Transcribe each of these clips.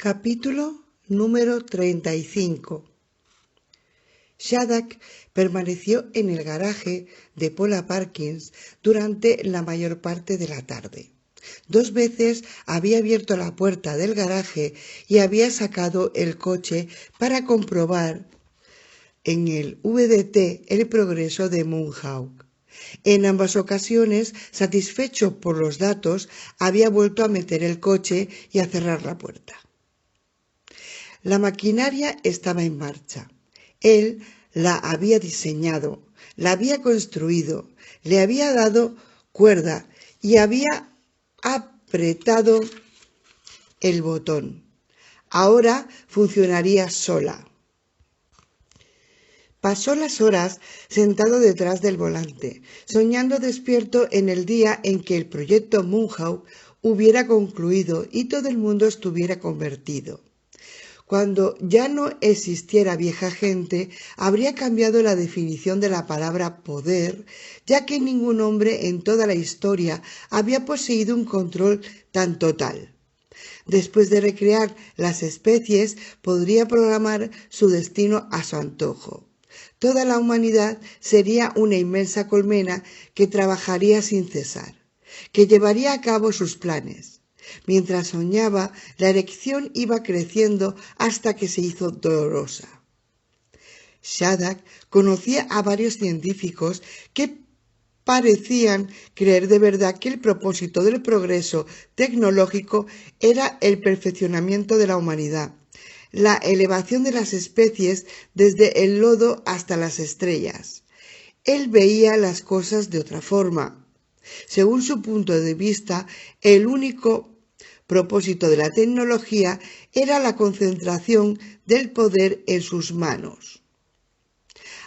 Capítulo número 35. Shattuck permaneció en el garaje de Paula Parkins durante la mayor parte de la tarde. 2 veces había abierto la puerta del garaje y había sacado el coche para comprobar en el VDT el progreso de Moonhawk. En ambas ocasiones, satisfecho por los datos, había vuelto a meter el coche y a cerrar la puerta. La maquinaria estaba en marcha. Él la había diseñado, la había construido, le había dado cuerda y había apretado el botón. Ahora funcionaría sola. Pasó las horas sentado detrás del volante, soñando despierto en el día en que el proyecto Moonhawk hubiera concluido y todo el mundo estuviera convertido. Cuando ya no existiera vieja gente, habría cambiado la definición de la palabra poder, ya que ningún hombre en toda la historia había poseído un control tan total. Después de recrear las especies, podría programar su destino a su antojo. Toda la humanidad sería una inmensa colmena que trabajaría sin cesar, que llevaría a cabo sus planes. Mientras soñaba, la erección iba creciendo hasta que se hizo dolorosa. Shattuck conocía a varios científicos que parecían creer de verdad que el propósito del progreso tecnológico era el perfeccionamiento de la humanidad, la elevación de las especies desde el lodo hasta las estrellas. Él veía las cosas de otra forma. Según su punto de vista, el único propósito de la tecnología era la concentración del poder en sus manos.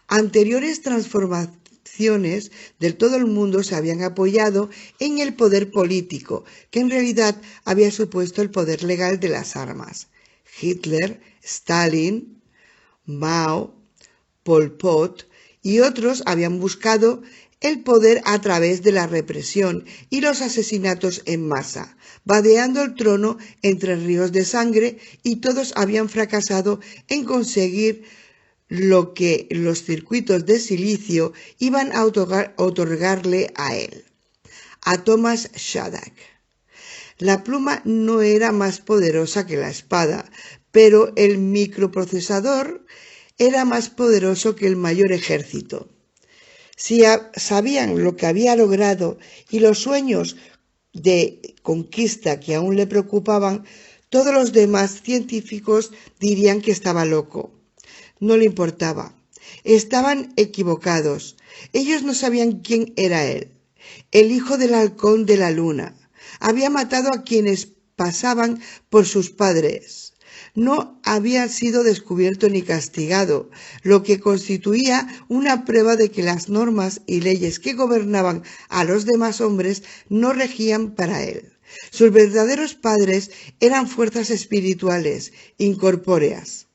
Anteriores transformaciones de todo el mundo se habían apoyado en el poder político, que en realidad había supuesto el poder legal de las armas. Hitler, Stalin, Mao, Pol Pot y otros habían buscado el poder a través de la represión y los asesinatos en masa, vadeando el trono entre ríos de sangre, y todos habían fracasado en conseguir lo que los circuitos de silicio iban a otorgarle a él, a Thomas Shattuck. La pluma no era más poderosa que la espada, pero el microprocesador era más poderoso que el mayor ejército. Si sabían lo que había logrado y los sueños de conquista que aún le preocupaban, todos los demás científicos dirían que estaba loco. No le importaba. Estaban equivocados. Ellos no sabían quién era él. El hijo del halcón de la luna. Había matado a quienes pasaban por sus padres. No había sido descubierto ni castigado, lo que constituía una prueba de que las normas y leyes que gobernaban a los demás hombres no regían para él. Sus verdaderos padres eran fuerzas espirituales, incorpóreas.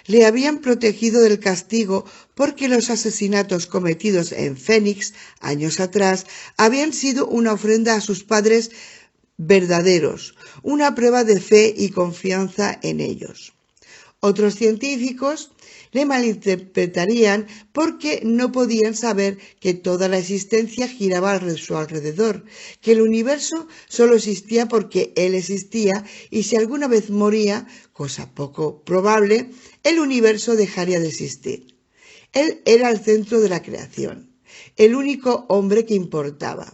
Le habían protegido del castigo porque los asesinatos cometidos en Phoenix años atrás habían sido una ofrenda a sus padres verdaderos, una prueba de fe y confianza en ellos. Otros científicos le malinterpretarían porque no podían saber que toda la existencia giraba a su alrededor, que el universo solo existía porque él existía, y si alguna vez moría, cosa poco probable, el universo dejaría de existir. Él era el centro de la creación, el único hombre que importaba.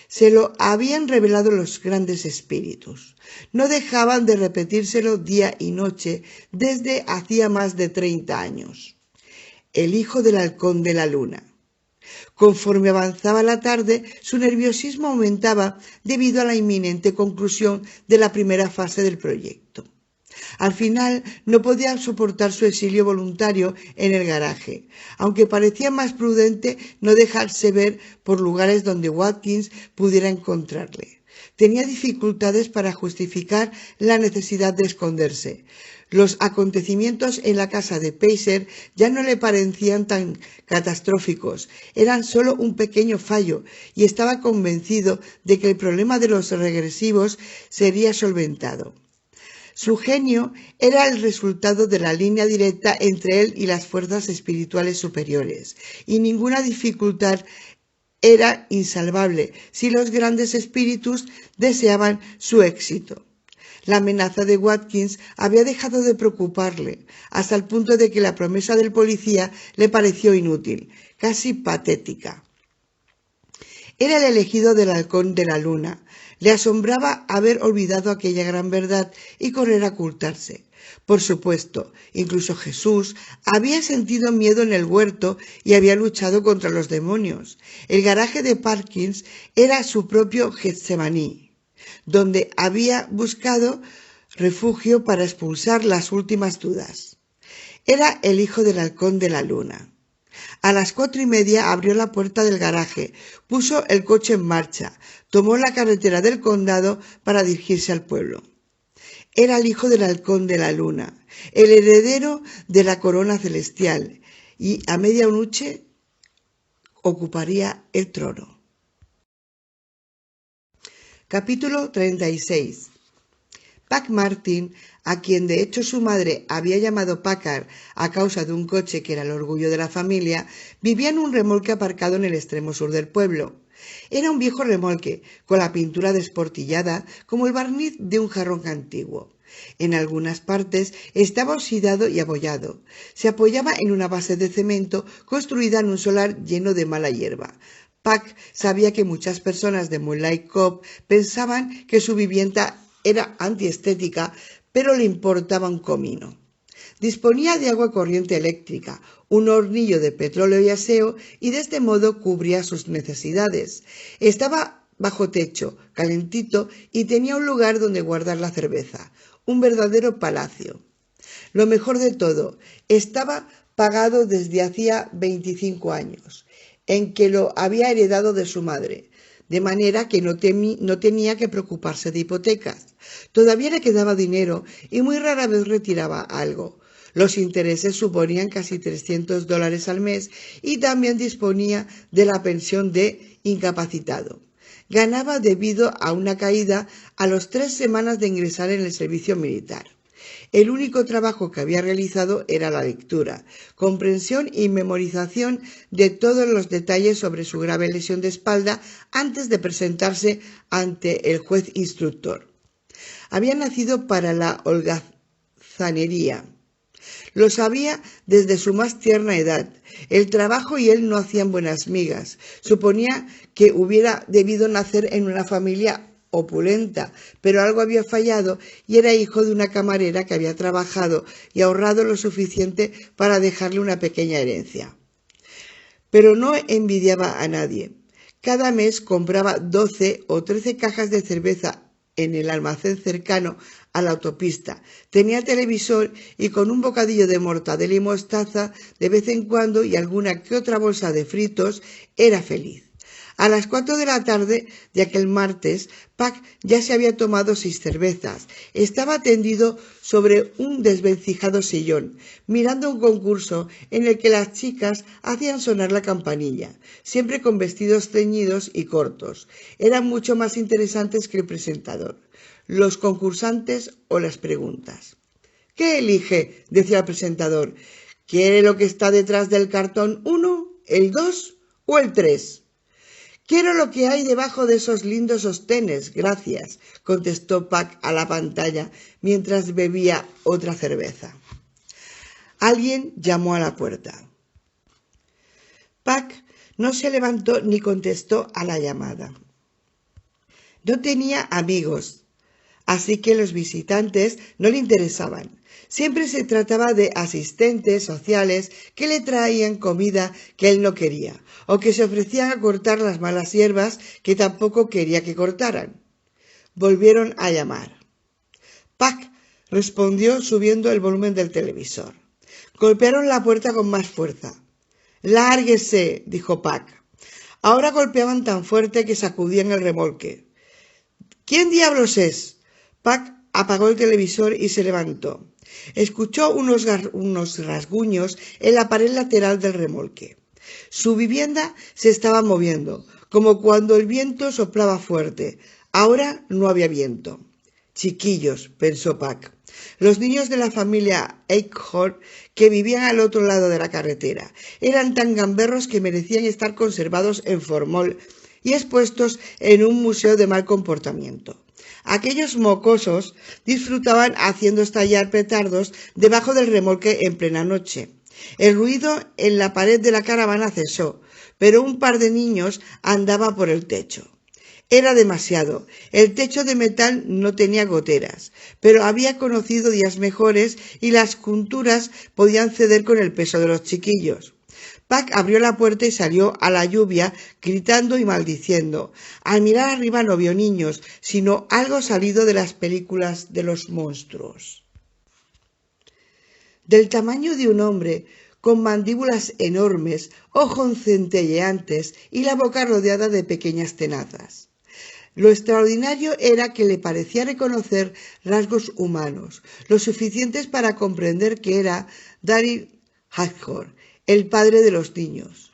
Se lo habían revelado los grandes espíritus. No dejaban de repetírselo día y noche desde hacía más de 30 años. El hijo del halcón de la luna. Conforme avanzaba la tarde, su nerviosismo aumentaba debido a la inminente conclusión de la primera fase del proyecto. Al final no podía soportar su exilio voluntario en el garaje, aunque parecía más prudente no dejarse ver por lugares donde Watkins pudiera encontrarle. Tenía dificultades para justificar la necesidad de esconderse. Los acontecimientos en la casa de Pacer ya no le parecían tan catastróficos, eran solo un pequeño fallo, y estaba convencido de que el problema de los regresivos sería solventado. Su genio era el resultado de la línea directa entre él y las fuerzas espirituales superiores, y ninguna dificultad era insalvable si los grandes espíritus deseaban su éxito. La amenaza de Watkins había dejado de preocuparle, hasta el punto de que la promesa del policía le pareció inútil, casi patética. Era el elegido del Halcón de la Luna. Le asombraba haber olvidado aquella gran verdad y correr a ocultarse. Por supuesto, incluso Jesús había sentido miedo en el huerto y había luchado contra los demonios. El garaje de Parkins era su propio Getsemaní, donde había buscado refugio para expulsar las últimas dudas. Era el hijo del Halcón de la Luna. A las 4:30 abrió la puerta del garaje, puso el coche en marcha, tomó la carretera del condado para dirigirse al pueblo. Era el hijo del Halcón de la Luna, el heredero de la corona celestial, y a medianoche ocuparía el trono. Capítulo 36. Pack Martin, a quien de hecho su madre había llamado Packard a causa de un coche que era el orgullo de la familia, vivía en un remolque aparcado en el extremo sur del pueblo. Era un viejo remolque, con la pintura desportillada como el barniz de un jarrón antiguo. En algunas partes estaba oxidado y abollado. Se apoyaba en una base de cemento construida en un solar lleno de mala hierba. Pack sabía que muchas personas de Moonlight Cove pensaban que su vivienda era antiestética, pero le importaba un comino. Disponía de agua corriente eléctrica, un hornillo de petróleo y aseo, y de este modo cubría sus necesidades. Estaba bajo techo, calentito, y tenía un lugar donde guardar la cerveza, un verdadero palacio. Lo mejor de todo, estaba pagado desde hacía 25 años, en que lo había heredado de su madre, de manera que no tenía que preocuparse de hipotecas. Todavía le quedaba dinero y muy rara vez retiraba algo. Los intereses suponían casi $300 al mes y también disponía de la pensión de incapacitado. Ganaba debido a una caída a las 3 semanas de ingresar en el servicio militar. El único trabajo que había realizado era la lectura, comprensión y memorización de todos los detalles sobre su grave lesión de espalda antes de presentarse ante el juez instructor. Había nacido para la holgazanería. Lo sabía desde su más tierna edad. El trabajo y él no hacían buenas migas. Suponía que hubiera debido nacer en una familia opulenta, pero algo había fallado y era hijo de una camarera que había trabajado y ahorrado lo suficiente para dejarle una pequeña herencia. Pero no envidiaba a nadie. Cada mes compraba 12 o 13 cajas de cerveza en el almacén cercano a la autopista. Tenía televisor y con un bocadillo de mortadela y mostaza de vez en cuando y alguna que otra bolsa de fritos era feliz. A las 4 de la tarde de aquel martes, Pack ya se había tomado 6 cervezas. Estaba tendido sobre un desvencijado sillón, mirando un concurso en el que las chicas hacían sonar la campanilla, siempre con vestidos ceñidos y cortos. Eran mucho más interesantes que el presentador, los concursantes o las preguntas. ¿Qué elige?, decía el presentador. ¿Quiere lo que está detrás del cartón 1, el 2 o el 3? Quiero lo que hay debajo de esos lindos sostenes, gracias, contestó Pack a la pantalla mientras bebía otra cerveza. Alguien llamó a la puerta. Pack no se levantó ni contestó a la llamada. No tenía amigos, así que los visitantes no le interesaban. Siempre se trataba de asistentes sociales que le traían comida que él no quería, o que se ofrecían a cortar las malas hierbas que tampoco quería que cortaran. Volvieron a llamar. Pack respondió subiendo el volumen del televisor. Golpearon la puerta con más fuerza. «Lárguese», dijo Pack. Ahora golpeaban tan fuerte que sacudían el remolque. «¿Quién diablos es?» Pack apagó el televisor y se levantó. Escuchó unos rasguños en la pared lateral del remolque. Su vivienda se estaba moviendo, como cuando el viento soplaba fuerte. Ahora no había viento. Chiquillos, pensó Pac. Los niños de la familia Eichhorn, que vivían al otro lado de la carretera, eran tan gamberros que merecían estar conservados en formol y expuestos en un museo de mal comportamiento. Aquellos mocosos disfrutaban haciendo estallar petardos debajo del remolque en plena noche. El ruido en la pared de la caravana cesó, pero un par de niños andaba por el techo. Era demasiado. El techo de metal no tenía goteras, pero había conocido días mejores y las junturas podían ceder con el peso de los chiquillos. Pac abrió la puerta y salió a la lluvia gritando y maldiciendo. Al mirar arriba no vio niños, sino algo salido de las películas de los monstruos. Del tamaño de un hombre, con mandíbulas enormes, ojos centelleantes y la boca rodeada de pequeñas tenazas. Lo extraordinario era que le parecía reconocer rasgos humanos, lo suficientes para comprender que era Daryl Eichhorn, el padre de los niños.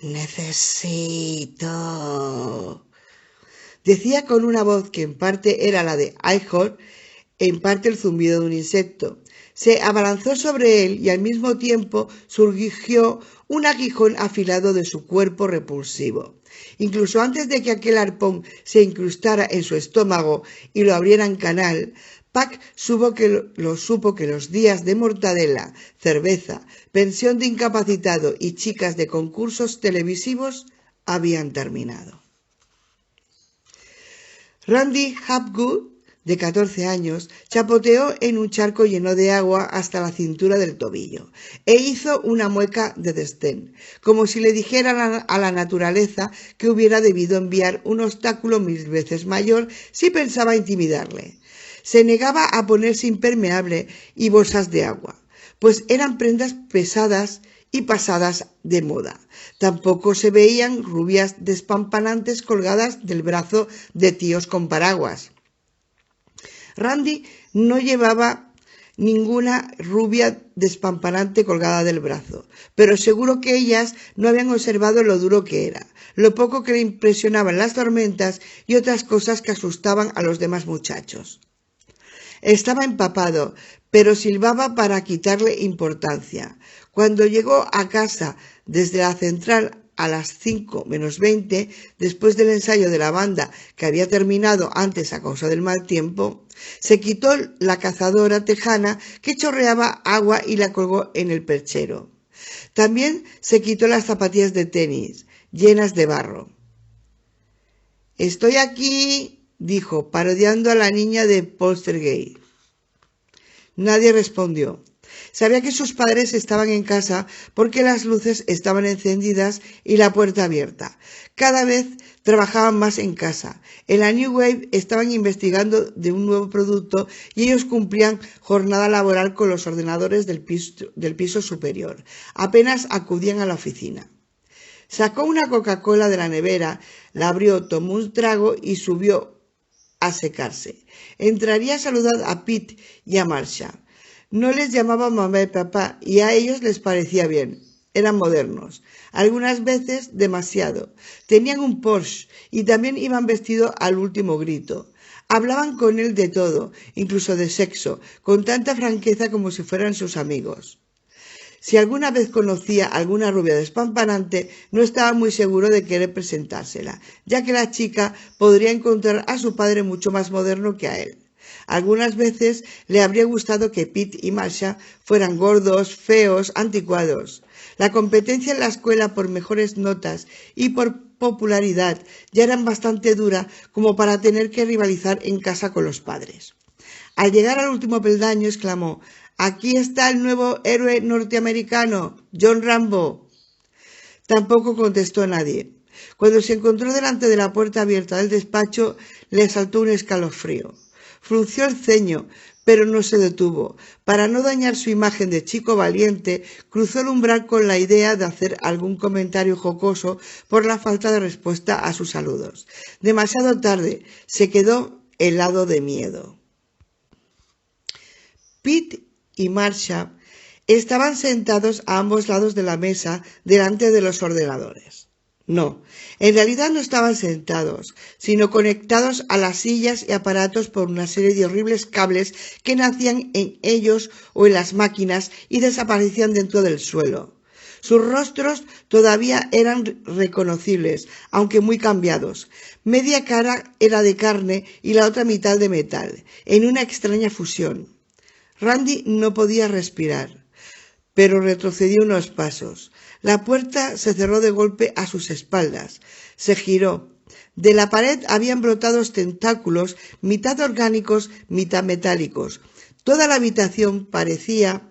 «Necesito», decía con una voz que en parte era la de Eichhorn, en parte el zumbido de un insecto. Se abalanzó sobre él y al mismo tiempo surgió un aguijón afilado de su cuerpo repulsivo. Incluso antes de que aquel arpón se incrustara en su estómago y lo abriera en canal, Pac supo que los días de mortadela, cerveza, pensión de incapacitado y chicas de concursos televisivos habían terminado. Randy Hapgood, de 14 años, chapoteó en un charco lleno de agua hasta la cintura del tobillo e hizo una mueca de desdén, como si le dijera a la naturaleza que hubiera debido enviar un obstáculo 1000 veces mayor si pensaba intimidarle. Se negaba a ponerse impermeable y bolsas de agua, pues eran prendas pesadas y pasadas de moda. Tampoco se veían rubias despampanantes colgadas del brazo de tíos con paraguas. Randy no llevaba ninguna rubia despampanante colgada del brazo, pero seguro que ellas no habían observado lo duro que era, lo poco que le impresionaban las tormentas y otras cosas que asustaban a los demás muchachos. Estaba empapado, pero silbaba para quitarle importancia. Cuando llegó a casa desde la central a las 5 menos 20, después del ensayo de la banda que había terminado antes a causa del mal tiempo, se quitó la cazadora tejana que chorreaba agua y la colgó en el perchero. También se quitó las zapatillas de tenis, llenas de barro. «Estoy aquí», dijo, parodiando a la niña de Poltergeist. Nadie respondió. Sabía que sus padres estaban en casa porque las luces estaban encendidas y la puerta abierta. Cada vez trabajaban más en casa. En la New Wave estaban investigando de un nuevo producto y ellos cumplían jornada laboral con los ordenadores del piso superior. Apenas acudían a la oficina. Sacó una Coca-Cola de la nevera, la abrió, tomó un trago y subió a secarse. Entraría a saludar a Pete y a Marsha. No les llamaba mamá y papá y a ellos les parecía bien. Eran modernos, algunas veces demasiado. Tenían un Porsche y también iban vestidos al último grito. Hablaban con él de todo, incluso de sexo, con tanta franqueza como si fueran sus amigos. Si alguna vez conocía a alguna rubia despampanante, no estaba muy seguro de querer presentársela, ya que la chica podría encontrar a su padre mucho más moderno que a él. Algunas veces le habría gustado que Pete y Marsha fueran gordos, feos, anticuados. La competencia en la escuela por mejores notas y por popularidad ya era bastante dura como para tener que rivalizar en casa con los padres. Al llegar al último peldaño exclamó: «Aquí está el nuevo héroe norteamericano, John Rambo». Tampoco contestó nadie. Cuando se encontró delante de la puerta abierta del despacho, le asaltó un escalofrío. Frunció el ceño, pero no se detuvo. Para no dañar su imagen de chico valiente, cruzó el umbral con la idea de hacer algún comentario jocoso por la falta de respuesta a sus saludos. Demasiado tarde, se quedó helado de miedo. Pete y Marsha estaban sentados a ambos lados de la mesa delante de los ordenadores. No, en realidad no estaban sentados, sino conectados a las sillas y aparatos por una serie de horribles cables que nacían en ellos o en las máquinas y desaparecían dentro del suelo. Sus rostros todavía eran reconocibles, aunque muy cambiados. Media cara era de carne y la otra mitad de metal, en una extraña fusión. Randy no podía respirar, pero retrocedió unos pasos. La puerta se cerró de golpe a sus espaldas. Se giró. De la pared habían brotado tentáculos, mitad orgánicos, mitad metálicos. Toda la habitación parecía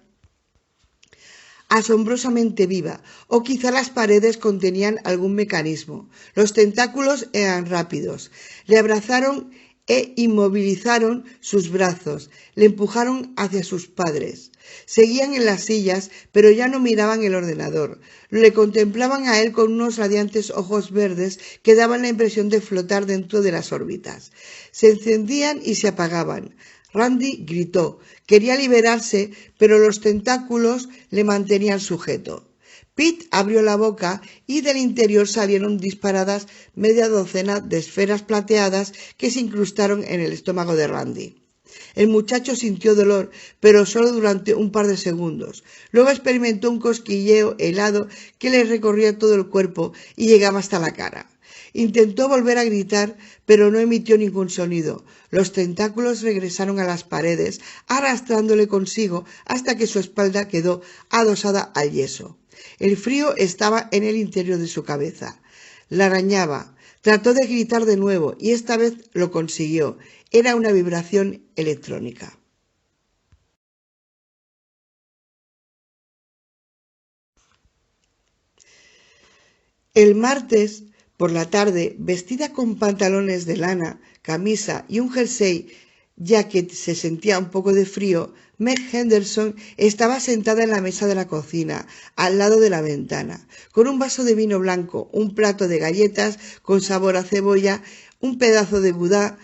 asombrosamente viva, o quizá las paredes contenían algún mecanismo. Los tentáculos eran rápidos. Le abrazaron e inmovilizaron sus brazos, le empujaron hacia sus padres. Seguían en las sillas, pero ya no miraban el ordenador. Le contemplaban a él con unos radiantes ojos verdes que daban la impresión de flotar dentro de las órbitas. Se encendían y se apagaban. Randy gritó. Quería liberarse, pero los tentáculos le mantenían sujeto. Pete abrió la boca y del interior salieron disparadas media docena de esferas plateadas que se incrustaron en el estómago de Randy. El muchacho sintió dolor, pero solo durante un par de segundos. Luego experimentó un cosquilleo helado que le recorría todo el cuerpo y llegaba hasta la cara. Intentó volver a gritar, pero no emitió ningún sonido. Los tentáculos regresaron a las paredes, arrastrándole consigo hasta que su espalda quedó adosada al yeso. El frío estaba en el interior de su cabeza. La arañaba. Trató de gritar de nuevo y esta vez lo consiguió. Era una vibración electrónica. El martes por la tarde, vestida con pantalones de lana, camisa y un jersey, ya que se sentía un poco de frío, Meg Henderson estaba sentada en la mesa de la cocina, al lado de la ventana, con un vaso de vino blanco, un plato de galletas con sabor a cebolla, un pedazo de gouda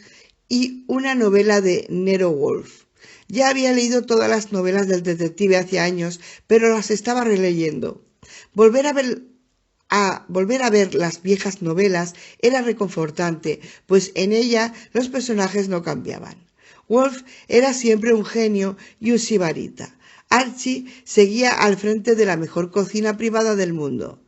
y una novela de Nero Wolfe. Ya había leído todas las novelas del detective hace años, pero las estaba releyendo. Volver a ver las viejas novelas era reconfortante, pues en ella los personajes no cambiaban. Wolfe era siempre un genio y un sibarita. Archie seguía al frente de la mejor cocina privada del mundo.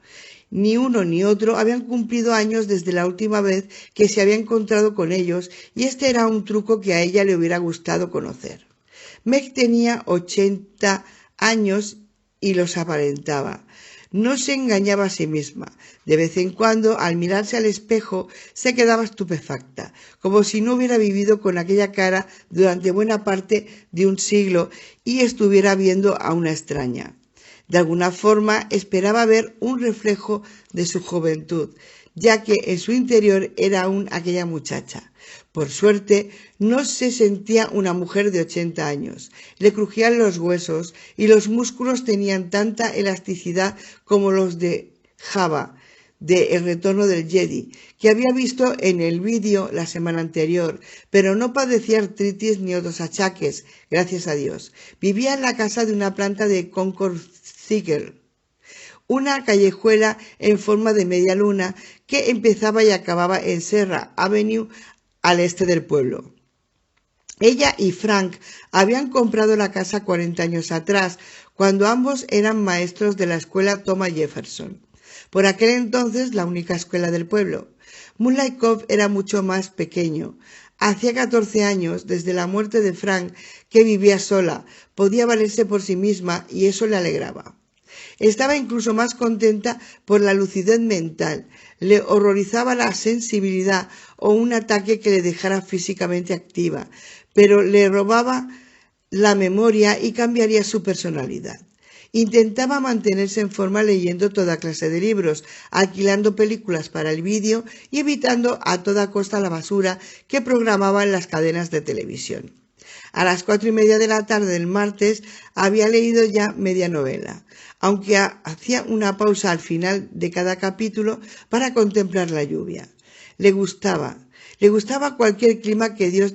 Ni uno ni otro habían cumplido años desde la última vez que se había encontrado con ellos, y este era un truco que a ella le hubiera gustado conocer. Meg tenía 80 años y los aparentaba. No se engañaba a sí misma. De vez en cuando, al mirarse al espejo, se quedaba estupefacta, como si no hubiera vivido con aquella cara durante buena parte de un siglo y estuviera viendo a una extraña. De alguna forma esperaba ver un reflejo de su juventud, ya que en su interior era aún aquella muchacha. Por suerte, no se sentía una mujer de 80 años. Le crujían los huesos y los músculos tenían tanta elasticidad como los de Jabba, de El retorno del Jedi, que había visto en el vídeo la semana anterior, pero no padecía artritis ni otros achaques, gracias a Dios. Vivía en la casa de una planta de Concord Theater, una callejuela en forma de media luna que empezaba y acababa en Serra Avenue, al este del pueblo. Ella y Frank habían comprado la casa 40 años atrás, cuando ambos eran maestros de la escuela Thomas Jefferson, por aquel entonces la única escuela del pueblo. Moonlight Cove era mucho más pequeño. Hacía 14 años, desde la muerte de Frank, que vivía sola, podía valerse por sí misma y eso le alegraba. Estaba incluso más contenta por la lucidez mental. Le horrorizaba la sensibilidad o un ataque que le dejara físicamente activa, pero le robaba la memoria y cambiaría su personalidad. Intentaba mantenerse en forma leyendo toda clase de libros, alquilando películas para el vídeo y evitando a toda costa la basura que programaban las cadenas de televisión. A las 4:30 de la tarde del martes había leído ya media novela, aunque hacía una pausa al final de cada capítulo para contemplar la lluvia. Le gustaba cualquier clima que Dios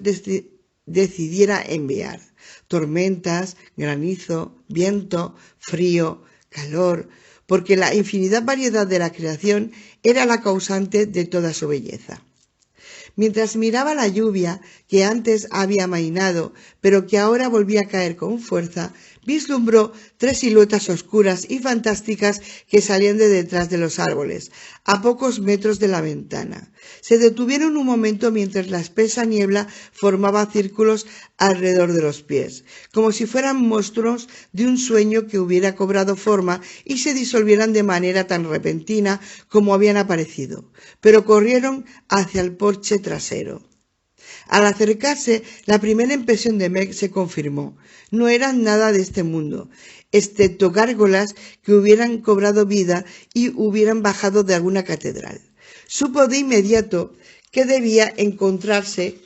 decidiera enviar. Tormentas, granizo, viento, frío, calor. porque la infinita variedad de la creación era la causante de toda su belleza. Mientras miraba la lluvia, que antes había amainado, pero que ahora volvía a caer con fuerza, vislumbró 3 siluetas oscuras y fantásticas que salían de detrás de los árboles, a pocos metros de la ventana. Se detuvieron un momento mientras la espesa niebla formaba círculos alrededor de los pies, como si fueran monstruos de un sueño que hubiera cobrado forma y se disolvieran de manera tan repentina como habían aparecido, pero corrieron hacia el porche trasero. Al acercarse, la primera impresión de Meg se confirmó. No eran nada de este mundo, excepto gárgolas que hubieran cobrado vida y hubieran bajado de alguna catedral. Supo de inmediato que debía encontrarse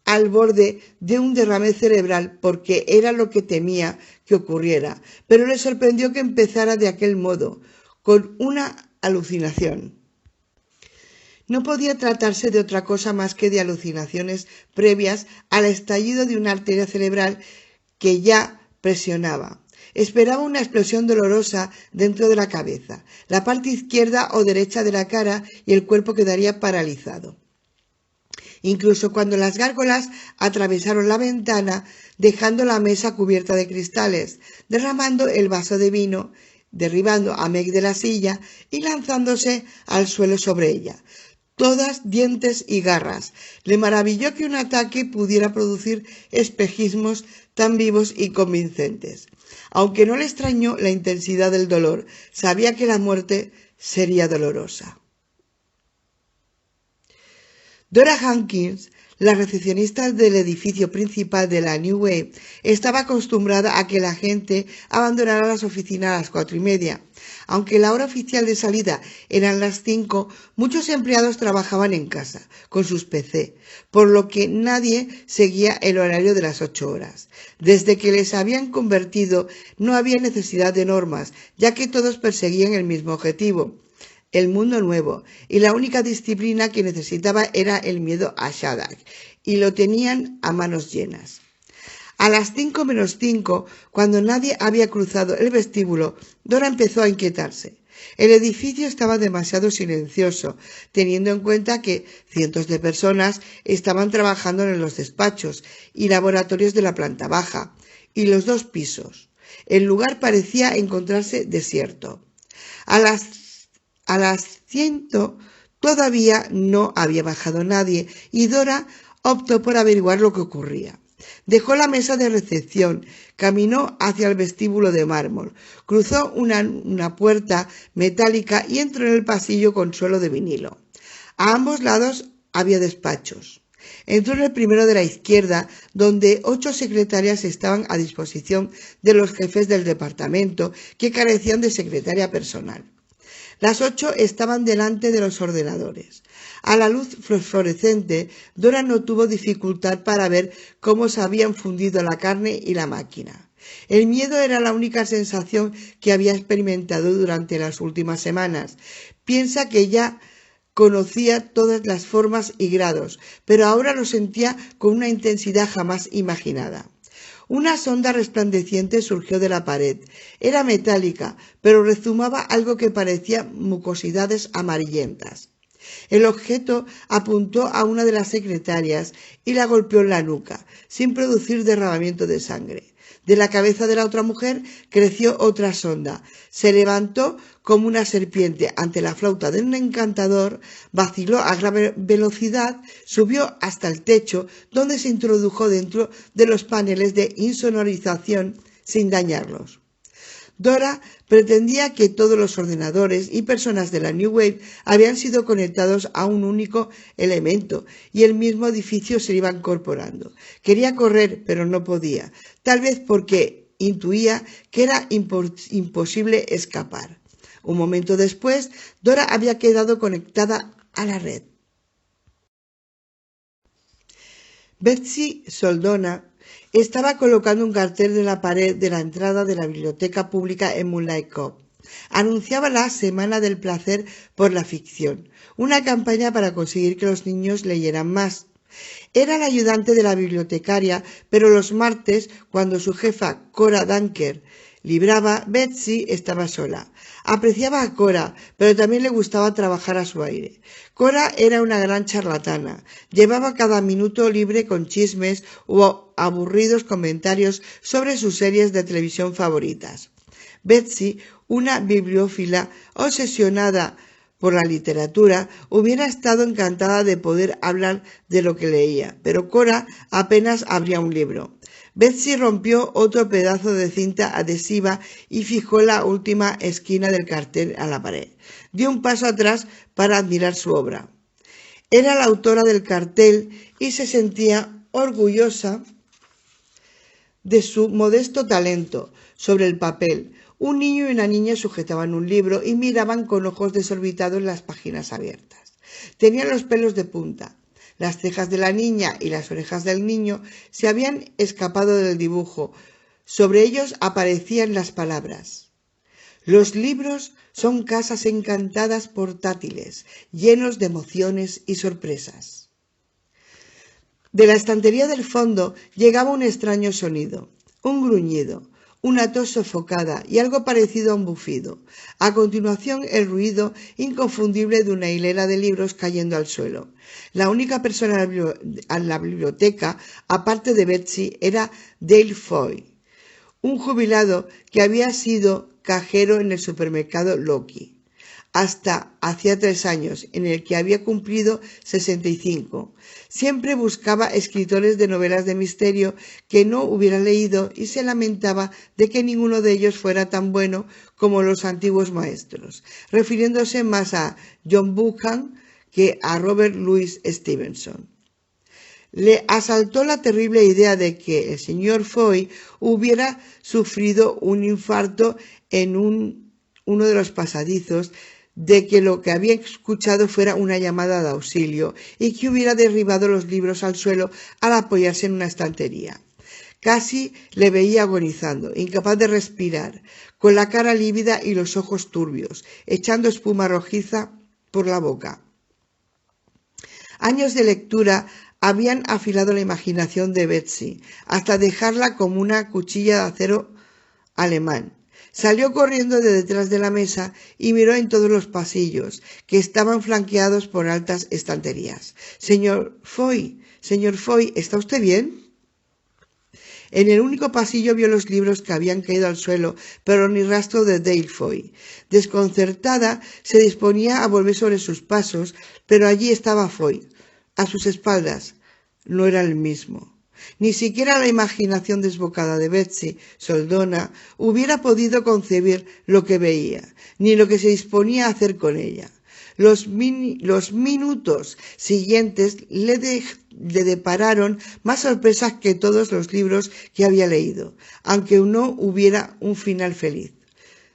al borde de un derrame cerebral porque era lo que temía que ocurriera, pero le sorprendió que empezara de aquel modo, con una alucinación. No podía tratarse de otra cosa más que de alucinaciones previas al estallido de una arteria cerebral que ya presionaba. Esperaba una explosión dolorosa dentro de la cabeza, la parte izquierda o derecha de la cara y el cuerpo quedaría paralizado. Incluso cuando las gárgolas atravesaron la ventana, dejando la mesa cubierta de cristales, derramando el vaso de vino, derribando a Meg de la silla y lanzándose al suelo sobre ella, todas dientes y garras. Le maravilló que un ataque pudiera producir espejismos tan vivos y convincentes. Aunque no le extrañó la intensidad del dolor, sabía que la muerte sería dolorosa. Dora Hankins, la recepcionista del edificio principal de la New Wave, estaba acostumbrada a que la gente abandonara las oficinas a las 4:30. Aunque la hora oficial de salida eran las 5, muchos empleados trabajaban en casa, con sus PC, por lo que nadie seguía el horario de las 8 horas. Desde que les habían convertido, no había necesidad de normas, ya que todos perseguían el mismo objetivo, el mundo nuevo, y la única disciplina que necesitaba era el miedo a Shadak, y lo tenían a manos llenas. A las 5:05, cuando nadie había cruzado el vestíbulo, Dora empezó a inquietarse. El edificio estaba demasiado silencioso, teniendo en cuenta que cientos de personas estaban trabajando en los despachos y laboratorios de la planta baja y los 2 pisos. El lugar parecía encontrarse desierto. A las 100 todavía no había bajado nadie y Dora optó por averiguar lo que ocurría. Dejó la mesa de recepción, caminó hacia el vestíbulo de mármol, cruzó una puerta metálica y entró en el pasillo con suelo de vinilo. A ambos lados había despachos. Entró en el primero de la izquierda, donde 8 secretarias estaban a disposición de los jefes del departamento que carecían de secretaria personal. Las 8 estaban delante de los ordenadores. A la luz fosforescente, Dora no tuvo dificultad para ver cómo se habían fundido la carne y la máquina. El miedo era la única sensación que había experimentado durante las últimas semanas. Piensa que ya conocía todas las formas y grados, pero ahora lo sentía con una intensidad jamás imaginada. Una sonda resplandeciente surgió de la pared. Era metálica, pero rezumaba algo que parecía mucosidades amarillentas. El objeto apuntó a una de las secretarias y la golpeó en la nuca, sin producir derramamiento de sangre. De la cabeza de la otra mujer creció otra sonda. Se levantó como una serpiente ante la flauta de un encantador, vaciló a gran velocidad, subió hasta el techo, donde se introdujo dentro de los paneles de insonorización sin dañarlos. Dora pretendía que todos los ordenadores y personas de la New Wave habían sido conectados a un único elemento y el mismo edificio se iba incorporando. Quería correr, pero no podía, tal vez porque intuía que era imposible escapar. Un momento después, Dora había quedado conectada a la red. Betsy Soldona estaba colocando un cartel en la pared de la entrada de la biblioteca pública en Moonlight Cove. Anunciaba la Semana del Placer por la Ficción, una campaña para conseguir que los niños leyeran más. Era la ayudante de la bibliotecaria, pero los martes, cuando su jefa, Cora Dunker, libraba, Betsy estaba sola. Apreciaba a Cora, pero también le gustaba trabajar a su aire. Cora era una gran charlatana. Llevaba cada minuto libre con chismes o aburridos comentarios sobre sus series de televisión favoritas. Betsy, una bibliófila obsesionada por la literatura, hubiera estado encantada de poder hablar de lo que leía, pero Cora apenas abría un libro. Betsy rompió otro pedazo de cinta adhesiva y fijó la última esquina del cartel a la pared. Dio un paso atrás para admirar su obra. Era la autora del cartel y se sentía orgullosa de su modesto talento. Sobre el papel, un niño y una niña sujetaban un libro y miraban con ojos desorbitados las páginas abiertas. Tenían los pelos de punta. Las cejas de la niña y las orejas del niño se habían escapado del dibujo. Sobre ellos aparecían las palabras: los libros son casas encantadas portátiles, llenos de emociones y sorpresas. De la estantería del fondo llegaba un extraño sonido, un gruñido, una tos sofocada y algo parecido a un bufido. A continuación, el ruido inconfundible de una hilera de libros cayendo al suelo. La única persona en la biblioteca, aparte de Betsy, era Dale Foy, un jubilado que había sido cajero en el supermercado Loki hasta hacía 3 años, en el que había cumplido 65. Siempre buscaba escritores de novelas de misterio que no hubiera leído y se lamentaba de que ninguno de ellos fuera tan bueno como los antiguos maestros, refiriéndose más a John Buchan que a Robert Louis Stevenson. Le asaltó la terrible idea de que el señor Foy hubiera sufrido un infarto en uno de los pasadizos, de que lo que había escuchado fuera una llamada de auxilio y que hubiera derribado los libros al suelo al apoyarse en una estantería. Casi le veía agonizando, incapaz de respirar, con la cara lívida y los ojos turbios, echando espuma rojiza por la boca. Años de lectura habían afilado la imaginación de Betsy, hasta dejarla como una cuchilla de acero alemán. Salió corriendo de detrás de la mesa y miró en todos los pasillos, que estaban flanqueados por altas estanterías. Señor Foy, ¿está usted bien? En el único pasillo vio los libros que habían caído al suelo, pero ni rastro de Dale Foy. Desconcertada, se disponía a volver sobre sus pasos, pero allí estaba Foy, a sus espaldas. No era el mismo. Ni siquiera la imaginación desbocada de Betsy, soldona, hubiera podido concebir lo que veía, ni lo que se disponía a hacer con ella. Los minutos siguientes le depararon más sorpresas que todos los libros que había leído, aunque no hubiera un final feliz.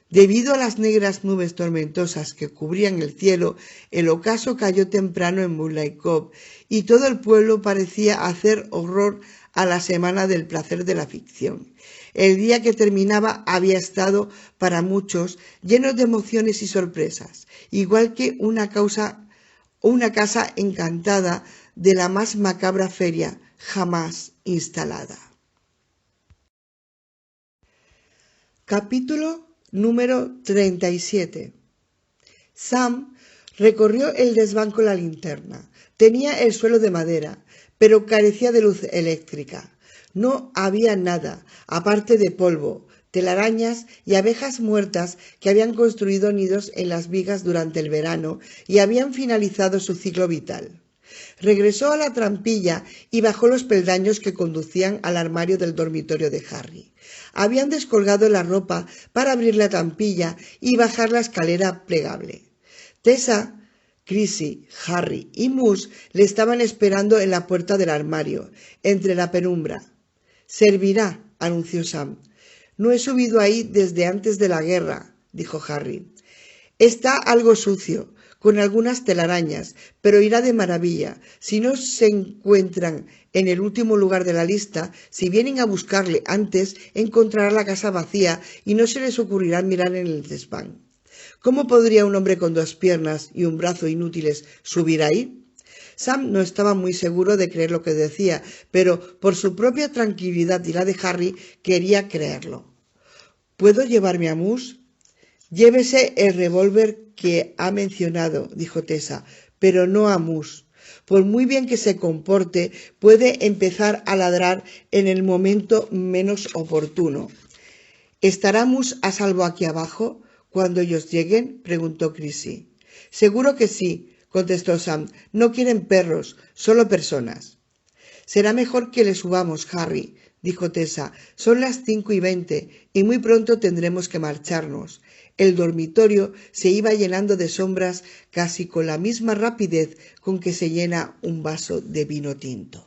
Debido a las negras nubes tormentosas que cubrían el cielo, el ocaso cayó temprano en Moonlight Cove y todo el pueblo parecía hacer horror a la semana del placer de la ficción. El día que terminaba había estado, para muchos, lleno de emociones y sorpresas, igual que una casa encantada de la más macabra feria jamás instalada. Capítulo número 37. Sam recorrió el desván con la linterna. Tenía el suelo de madera, pero carecía de luz eléctrica. No había nada, aparte de polvo, telarañas y abejas muertas que habían construido nidos en las vigas durante el verano y habían finalizado su ciclo vital. Regresó a la trampilla y bajó los peldaños que conducían al armario del dormitorio de Harry. Habían descolgado la ropa para abrir la trampilla y bajar la escalera plegable. Tessa, Chrissy, Harry y Moose le estaban esperando en la puerta del armario, entre la penumbra. «Servirá», anunció Sam. «No he subido ahí desde antes de la guerra», dijo Harry. «Está algo sucio, con algunas telarañas, pero irá de maravilla. Si no se encuentran en el último lugar de la lista, si vienen a buscarle antes, encontrará la casa vacía y no se les ocurrirá mirar en el desván. ¿Cómo podría un hombre con 2 piernas y un brazo inútiles subir ahí?» Sam no estaba muy seguro de creer lo que decía, pero por su propia tranquilidad y la de Harry quería creerlo. ¿Puedo llevarme a Mus? Llévese el revólver que ha mencionado, dijo Tessa, pero no a Mus. Por muy bien que se comporte, puede empezar a ladrar en el momento menos oportuno. ¿Estará Mus a salvo aquí abajo cuando ellos lleguen?, preguntó Chrissy. Seguro que sí, contestó Sam. No quieren perros, solo personas. Será mejor que le subamos, Harry, dijo Tessa. Son las 5:20 y muy pronto tendremos que marcharnos. El dormitorio se iba llenando de sombras casi con la misma rapidez con que se llena un vaso de vino tinto.